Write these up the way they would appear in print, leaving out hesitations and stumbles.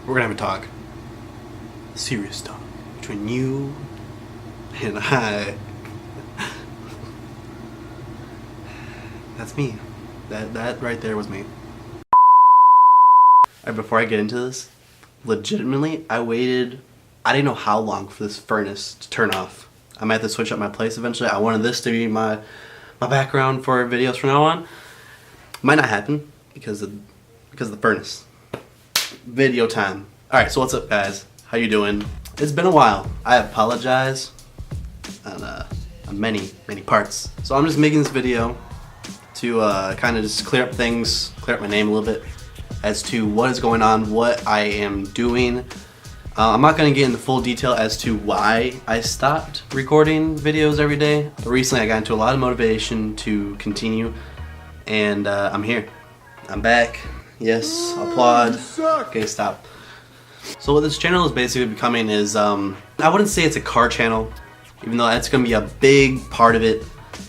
We're gonna have a talk. A serious talk between you and I. That's me. That right there was me. Alright, before I get into this, legitimately, I didn't know how long for this furnace to turn off. I might have to switch up my place eventually. I wanted this to be my background for videos from now on. Might not happen because of the furnace. Video time. Alright, so what's up, guys? How you doing? It's been a while. I apologize on many parts. So I'm just making this video to kind of just clear up things, clear up my name a little bit as to what is going on, what I am doing. I'm not going to get into full detail as to why I stopped recording videos every day. But recently I got into a lot of motivation to continue, and I'm here. I'm back. Yes, applaud. Okay, stop. So what this channel is basically becoming is, I wouldn't say it's a car channel, even though that's going to be a big part of it.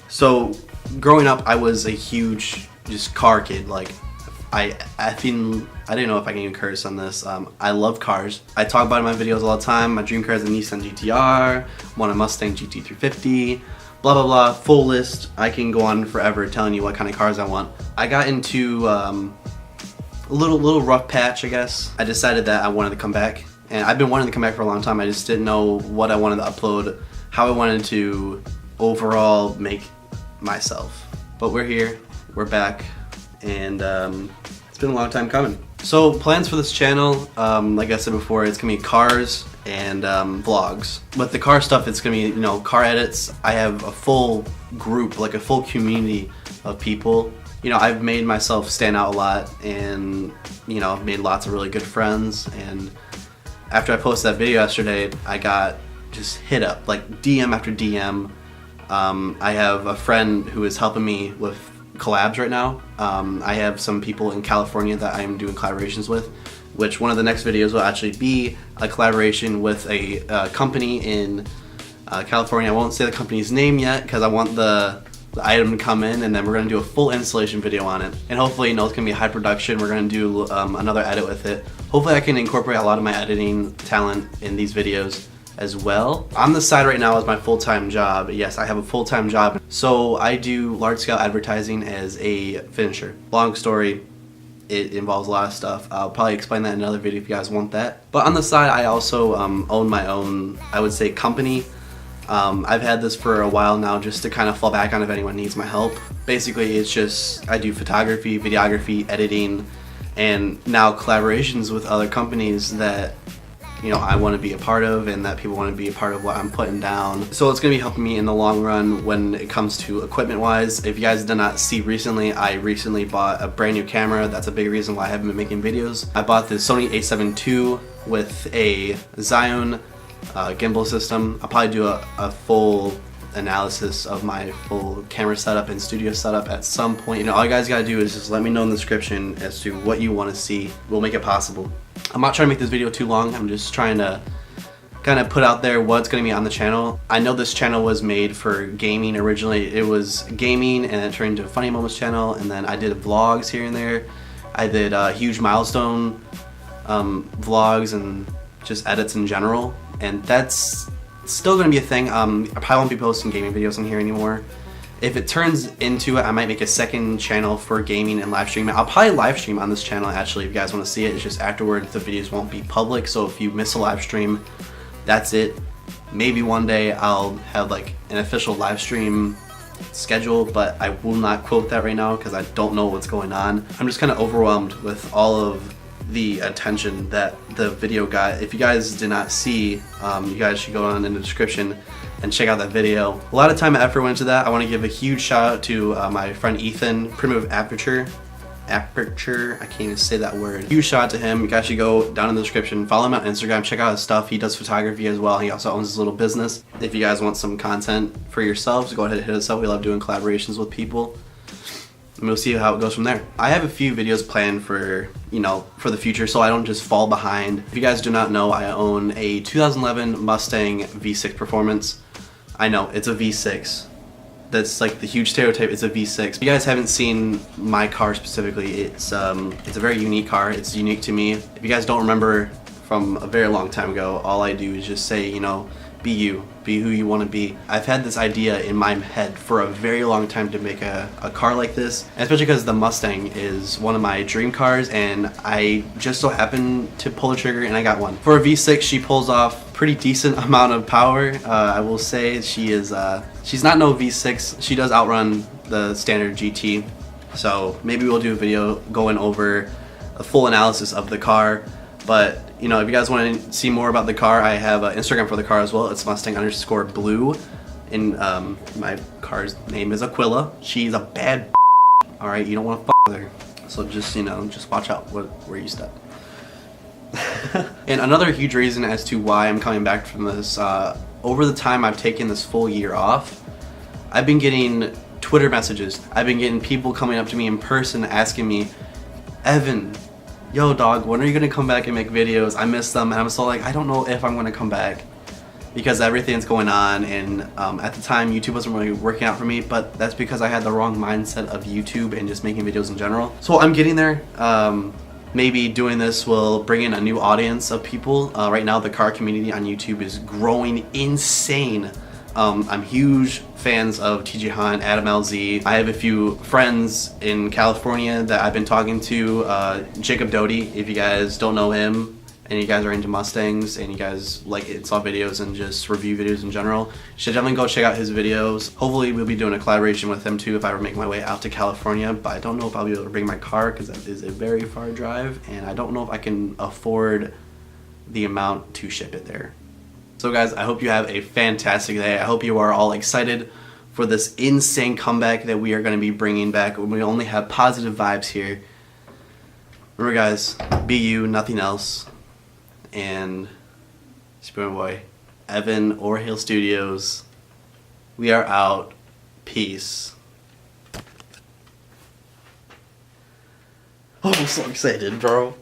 So growing up, I was a huge just car kid. Like, I didn't know if I can even curse on this. I love cars. I talk about it in my videos all the time. My dream car is a Nissan GT-R, want a Mustang GT350, blah blah blah, full list. I can go on forever telling you what kind of cars I want. I got into a little rough patch, I guess. I decided that I wanted to come back, and I've been wanting to come back for a long time. I just didn't know what I wanted to upload, how I wanted to overall make myself. But we're here, we're back, and it's been a long time coming. So plans for this channel, like I said before, it's gonna be cars and vlogs. With the car stuff, it's gonna be, you know, car edits. I have a full group, like a full community of people. You know, I've made myself stand out a lot, and you know, I've made lots of really good friends. And after I posted that video yesterday, I got just hit up, like DM after DM. I have a friend who is helping me with collabs right now. I have some people in California that I am doing collaborations with, which one of the next videos will actually be a collaboration with a company in California. I won't say the company's name yet because I want the item to come in, and then we're going to do a full installation video on it. And hopefully, you know, it's going to be high production. We're going to do another edit with it. Hopefully I can incorporate a lot of my editing talent in these videos as well. On the side right now is my full-time job. Yes, I have a full-time job. So I do large-scale advertising as a finisher. Long story, it involves a lot of stuff. I'll probably explain that in another video if you guys want that. But on the side, I also own my own, I would say, company. I've had this for a while now, just to kind of fall back on if anyone needs my help. Basically, it's just, I do photography, videography, editing, and now collaborations with other companies that, you know, I want to be a part of, and that people want to be a part of what I'm putting down. So it's going to be helping me in the long run when it comes to equipment wise. If you guys did not see recently, I recently bought a brand new camera. That's a big reason why I haven't been making videos. I bought the Sony a7 II with a Zion gimbal system. I'll probably do a full analysis of my full camera setup and studio setup at some point. You know, all you guys gotta do is just let me know in the description as to what you want to see. We'll make it possible. I'm not trying to make this video too long. I'm just trying to kind of put out there what's going to be on the channel. I know this channel was made for gaming originally. It was gaming, and it turned into a funny moments channel, and then I did vlogs here and there. I did huge milestone vlogs and just edits in general, and that's still going to be a thing. I probably won't be posting gaming videos on here anymore. If it turns into it, I might make a second channel for gaming and live streaming. I'll probably live stream on this channel actually if you guys want to see it. It's just afterwards the videos won't be public, so if you miss a live stream, that's it. Maybe one day I'll have like an official live stream schedule, but I will not quote that right now because I don't know what's going on. I'm just kind of overwhelmed with all of the attention that the video got. If you guys did not see, you guys should go on in the description and check out that video. A lot of time and effort went into that. I want to give a huge shout out to my friend Ethan, Primitive Aperture, I can't even say that word. Huge shout out to him. You guys should go down in the description, follow him on Instagram, check out his stuff. He does photography as well. He also owns his little business. If you guys want some content for yourselves, go ahead and hit us up. We love doing collaborations with people, and we'll see how it goes from there. I have a few videos planned for, you know, for the future, so I don't just fall behind. If you guys do not know, I own a 2011 Mustang V6 Performance. I know, it's a V6. That's like the huge stereotype, it's a V6. If you guys haven't seen my car specifically, it's a very unique car. It's unique to me. If you guys don't remember from a very long time ago. All I do is just say, you know, be you, be who you want to be. I've had this idea in my head for a very long time to make a car like this, and especially because the Mustang is one of my dream cars, and I just so happened to pull the trigger and I got one. For a V6, she pulls off pretty decent amount of power. I will say she's not no V6. She does outrun the standard GT. So maybe we'll do a video going over a full analysis of the car. But you know, if you guys want to see more about the car, I have an Instagram for the car as well. It's Mustang_blue, and my car's name is Aquila. She's a bad all right, you don't want to with her. So just, you know, just watch out where you step. And another huge reason as to why I'm coming back from this, over the time I've taken this full year off, I've been getting Twitter messages. I've been getting people coming up to me in person asking me, Evan, yo dog, when are you gonna come back and make videos? I miss them. And I'm so like, I don't know if I'm gonna come back because everything's going on, and at the time YouTube wasn't really working out for me, but that's because I had the wrong mindset of YouTube and just making videos in general. So I'm getting there. Maybe doing this will bring in a new audience of people. Right now the car community on YouTube is growing insane. I'm huge fans of TJ Hunt, Adam LZ. I have a few friends in California that I've been talking to. Jacob Doty, if you guys don't know him and you guys are into Mustangs and you guys like install videos and just review videos in general, you should definitely go check out his videos. Hopefully we'll be doing a collaboration with him too if I ever make my way out to California, but I don't know if I'll be able to bring my car because that is a very far drive and I don't know if I can afford the amount to ship it there. So guys, I hope you have a fantastic day. I hope you are all excited for this insane comeback that we are going to be bringing back. We only have positive vibes here. Remember guys, be you, nothing else. And it's my boy, Evan, Orhill Studios. We are out. Peace. Oh, I'm so excited, bro.